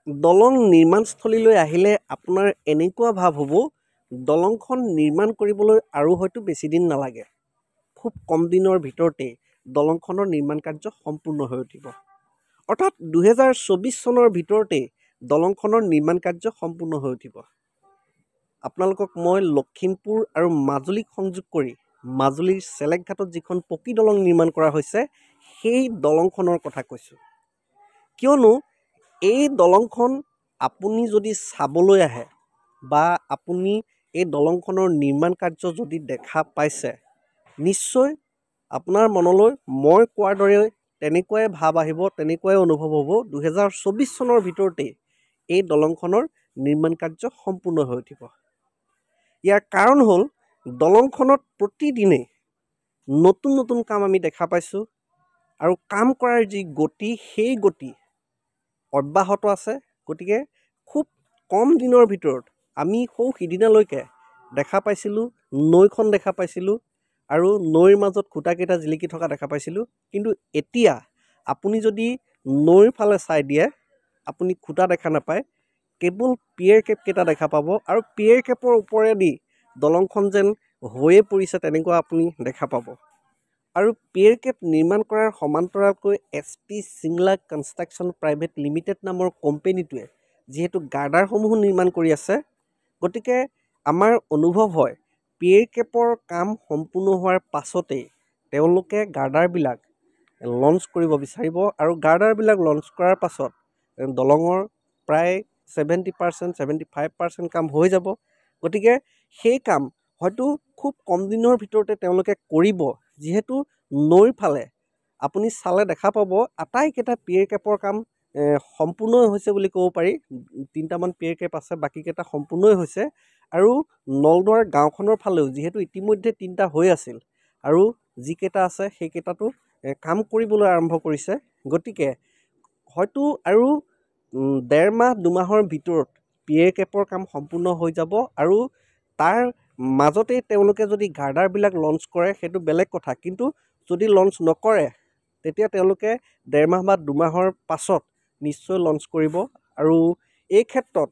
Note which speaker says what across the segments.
Speaker 1: দলং নিৰ্মাণস্থলীলৈ আহিলে আপোনাৰ এনেকুৱা ভাৱ হ'ব দলংখন নিৰ্মাণ কৰিবলৈ আৰু হয়তো বেছি দিন নালাগে। খুব কম দিনৰ ভিতৰতে দলংখনৰ নিৰ্মাণ কাৰ্য সম্পূৰ্ণ হৈ উঠিব। অৰ্থাৎ 2024 চনৰ ভিতৰতে দলংখনৰ নিৰ্মাণ কাৰ্য সম্পূৰ্ণ হৈ উঠিব। আপোনালোকক মই লখিমপুৰ আৰু মাজুলীক সংযোগ কৰি মাজুলীৰ চেলেকঘাটত যিখন পকী দলং নিৰ্মাণ কৰা হৈছে সেই দলংখনৰ কথা কৈছোঁ। কিয়নো এই দলংখন আপুনি যদি চাবলৈ আহে বা আপুনি এই দলংখনৰ নিৰ্মাণ কাৰ্য যদি দেখা পাইছে, নিশ্চয় আপোনাৰ মনলৈ মই কোৱাৰ দৰে তেনেকুৱাই ভাৱ আহিব, তেনেকুৱাই অনুভৱ হ'ব 2024 চনৰ ভিতৰতে এই দলংখনৰ নিৰ্মাণ কাৰ্য সম্পূৰ্ণ হৈ উঠিব। ইয়াৰ কাৰণ হ'ল দলংখনত প্ৰতিদিনে নতুন নতুন কাম আমি দেখা পাইছোঁ আৰু কাম কৰাৰ যি গতি সেই গতি অব্যাহত আছে। গতিকে খুব কম দিনৰ ভিতৰত আমি সিদিনালৈকে দেখা পাইছিলোঁ নৈখন দেখা পাইছিলোঁ আৰু নৈৰ মাজত খুঁটাকেইটা জিলিকি থকা দেখা পাইছিলোঁ। কিন্তু এতিয়া আপুনি যদি নৈৰ ফালে চাই দিয়ে আপুনি খুঁটা দেখা নাপায়, কেৱল পিয়েৰ কেপকেইটা দেখা পাব আৰু পিয়েৰ কেপৰ ওপৰেদি দলংখন যেন হৈয়ে পৰিছে তেনেকুৱা আপুনি দেখা পাব। আৰু পিয়েৰ কেপ নিৰ্মাণ কৰাৰ সমান্তৰালকৈ SP Singla construction private limited নামৰ কোম্পেনীটোৱে যিহেতু গাৰ্ডাৰসমূহো নিৰ্মাণ কৰি আছে, গতিকে আমাৰ অনুভৱ হয় পিয়েৰ কেপৰ কাম সম্পূৰ্ণ হোৱাৰ পাছতেই তেওঁলোকে গাৰ্ডাৰবিলাক লঞ্চ কৰিব বিচাৰিব আৰু গাৰ্ডাৰবিলাক লঞ্চ কৰাৰ পাছত দলঙৰ প্ৰায় 70%, 75% কাম হৈ যাব। গতিকে সেই কাম হয়তো খুব কম দিনৰ ভিতৰতে তেওঁলোকে কৰিব। যিহেতু নৈৰ ফালে আপুনি চালে দেখা পাব আটাইকেইটা পিয়েৰ কেপৰ কাম সম্পূৰ্ণই হৈছে বুলি ক'ব পাৰি। 3টামান পিয়েৰ কেপ আছে, বাকীকেইটা সম্পূৰ্ণই হৈছে। আৰু নলদুৱাৰ গাঁওখনৰ ফালেও যিহেতু ইতিমধ্যে 3টা হৈ আছিল আৰু যিকেইটা আছে সেইকেইটাতো কাম কৰিবলৈ আৰম্ভ কৰিছে। গতিকে হয়তো আৰু 1.5 মাহ 2 মাহৰ ভিতৰত পিয়েৰ কেপৰ কাম সম্পূৰ্ণ হৈ যাব আৰু তাৰ মাজতেই তেওঁলোকে যদি গাৰ্ডাৰবিলাক লঞ্চ কৰে সেইটো বেলেগ কথা। কিন্তু যদি লঞ্চ নকৰে তেতিয়া তেওঁলোকে 1.5 মাহ বা 2 মাহৰ পাছত নিশ্চয় লঞ্চ কৰিব। আৰু এই ক্ষেত্ৰত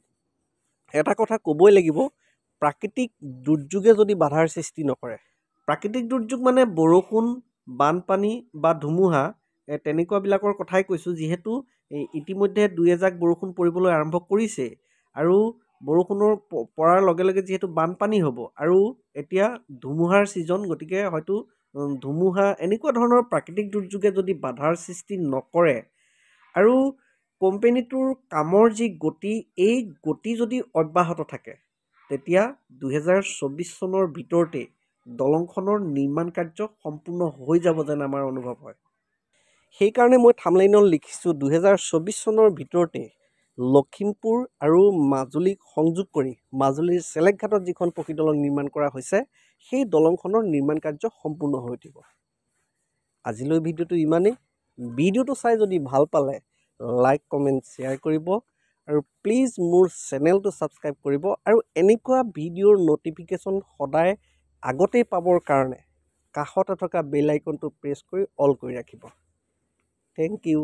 Speaker 1: এটা কথা ক'বই লাগিব, প্ৰাকৃতিক দুৰ্যোগে যদি বাধাৰ সৃষ্টি নকৰে, প্ৰাকৃতিক দুৰ্যোগ মানে বৰষুণ, বানপানী বা ধুমুহা তেনেকুৱাবিলাকৰ কথাই কৈছোঁ। যিহেতু ইতিমধ্যে 2 এজাক বৰষুণ পৰিবলৈ আৰম্ভ কৰিছে আৰু বৰষুণৰ পৰাৰ লগে লগে যিহেতু বানপানী হ'ব আৰু এতিয়া ধুমুহাৰ ছিজন, গতিকে হয়তো ধুমুহা এনেকুৱা ধৰণৰ প্ৰাকৃতিক দুৰ্যোগে যদি বাধাৰ সৃষ্টি নকৰে আৰু কোম্পেনীটোৰ কামৰ যি গতি এই গতি যদি অব্যাহত থাকে তেতিয়া 2024 চনৰ ভিতৰতে দলংখনৰ নিৰ্মাণ কাৰ্য সম্পূৰ্ণ হৈ যাব যেন আমাৰ অনুভৱ হয়। সেইকাৰণে মই থাম্বনেইলত লিখিছোঁ 2024 চনৰ ভিতৰতে লখিমপুৰ আৰু মাজুলীক সংযোগ কৰি মাজুলীৰ চেলেকঘাটত যিখন পকী দলং নিৰ্মাণ কৰা হৈছে সেই দলংখনৰ নিৰ্মাণ কাৰ্য সম্পূৰ্ণ হৈ উঠিব। আজিলৈ ভিডিঅ'টো ইমানেই। ভিডিঅ'টো চাই যদি ভাল পালে লাইক, কমেণ্ট, শ্বেয়াৰ কৰিব আৰু প্লিজ মোৰ চেনেলটো ছাবস্ক্ৰাইব কৰিব আৰু এনেকুৱা ভিডিঅ'ৰ ন'টিফিকেশ্যন সদায় আগতেই পাবৰ কাৰণে কাষতে থকা বেল আইকনটো প্ৰেছ কৰি অল কৰি ৰাখিব। Thank U.